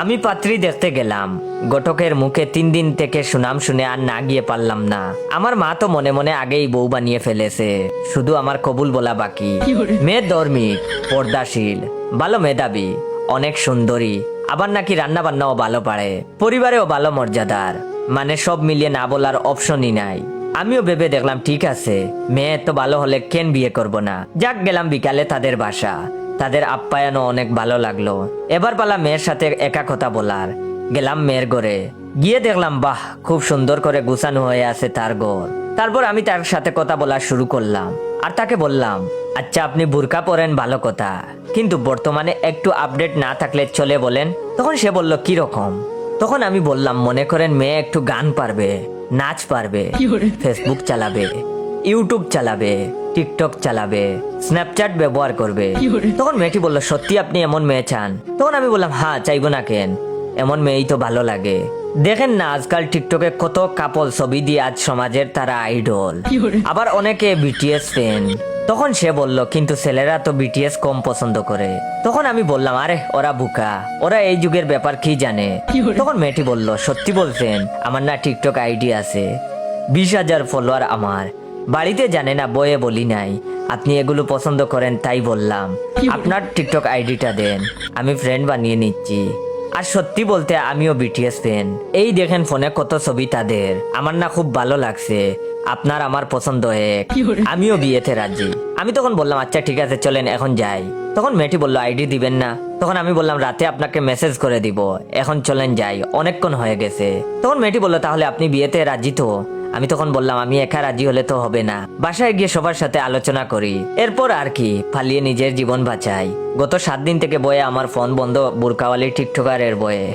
আমি পাত্রী দেখতে গেলাম। ঘটকের মুখে 3 দিন থেকে সুনাম শুনে আর না গিয়ে পারলাম না। আমার মা তো মনে মনে আগেই বউ বানিয়ে ফেলেছে, শুধু আমার কবুল বলা বাকি। মেয়ে ধর্মিক, পর্দাশীল, ভালো মেধাবী, অনেক সুন্দরী, আবার নাকি রান্না বান্নাও ভালো পারে, পরিবারেও ভালো মর্যাদার, মানে সব মিলিয়ে না বলার অপশনই নাই। আমিও ভেবে দেখলাম ঠিক আছে, মেয়ে তো ভালো হলে কেন বিয়ে করব না। যাক, গেলাম বিকালে তাদের বাসা। তাদের আপ্যায়নও অনেক ভালো লাগলো। এবার পালা মেয়ের সাথে একা কথা বলার। গেলাম মেয়ের ঘরে, গিয়ে দেখলাম বাহ, খুব সুন্দর করে গুছানো হয়ে আছে তার ঘর। তারপর আমি তার সাথে কথা বলা শুরু করলাম আর তাকে বললাম, আচ্ছা আপনি বুরকা পরেন ভালো কথা, কিন্তু বর্তমানে একটু আপডেট না থাকলে চলে বলেন। তখন সে বলল কি রকম? তখন আমি বললাম, মনে করেন মেয়ে একটু গান পারবে, নাচ পারবে, ফেসবুক চালাবে, ইউটিউব চালাবে, টিকটক চালাবে, স্ন্যাপচ্যাট ব্যবহার করবে। তখন মেয়েটি বলল, সত্যি আপনি এমন মেয়ে চান? তখন আমি বললাম, হ্যাঁ, চাইবো না কেন, এমন মেয়েই তো ভালো লাগে। দেখেন না আজকাল টিকটকে কত কাপল ছবি দিয়ে আজ সমাজের তারা আইডল, আবার অনেকে বিটিএস ফ্যান। তখন সে বলল, কিন্তু ছেলেরা তো বিটিএস কম পছন্দ করে। তখন আমি বললাম, আরে ওরা বুকা, ওরা এই যুগের ব্যাপার কি জানে। তখন মেয়েটি বলল, সত্যি বলছেন? আমার না টিকটক আইডি আছে, 20,000 ফলোয়ার আমার। বাড়িতে জানে না, বয়ে বলি নাই। আপনি এগুলো পছন্দ করেন তাই বললাম, আপনার টিকটক আইডিটা দেন, আমি ফ্রেন্ড বানিয়ে নিচ্ছি। আর সত্যি বলতে আমিও বিটিএস ফ্যান। এই দেখেন ফোনে কত ছবি তাদের, আমার না খুব ভালো লাগছে। আপনার আমার পছন্দ এক, আমিও বিয়েতে রাজি। আমি তখন বললাম, আচ্ছা ঠিক আছে, চলেন এখন যাই। তখন মেয়েটি বলল, আইডি দিবেন না? তখন আমি বললাম, রাতে আপনাকে মেসেজ করে দিব, এখন চলেন যাই, অনেকক্ষণ হয়ে গেছে। তখন মেয়েটি বলল, তাহলে আপনি বিয়েতে রাজি তো? আমি তখন বললাম, আমি একা রাজি হলে তো হবে না, বাসায় গিয়ে সবার সাথে আলোচনা করি, এরপর আর কি, পালিয়ে নিজের জীবন বাঁচাই। গত 7 দিন থেকে বয়ে আমার ফোন বন্ধ, বুরকাওয়ালি টিকটকারের বয়ে।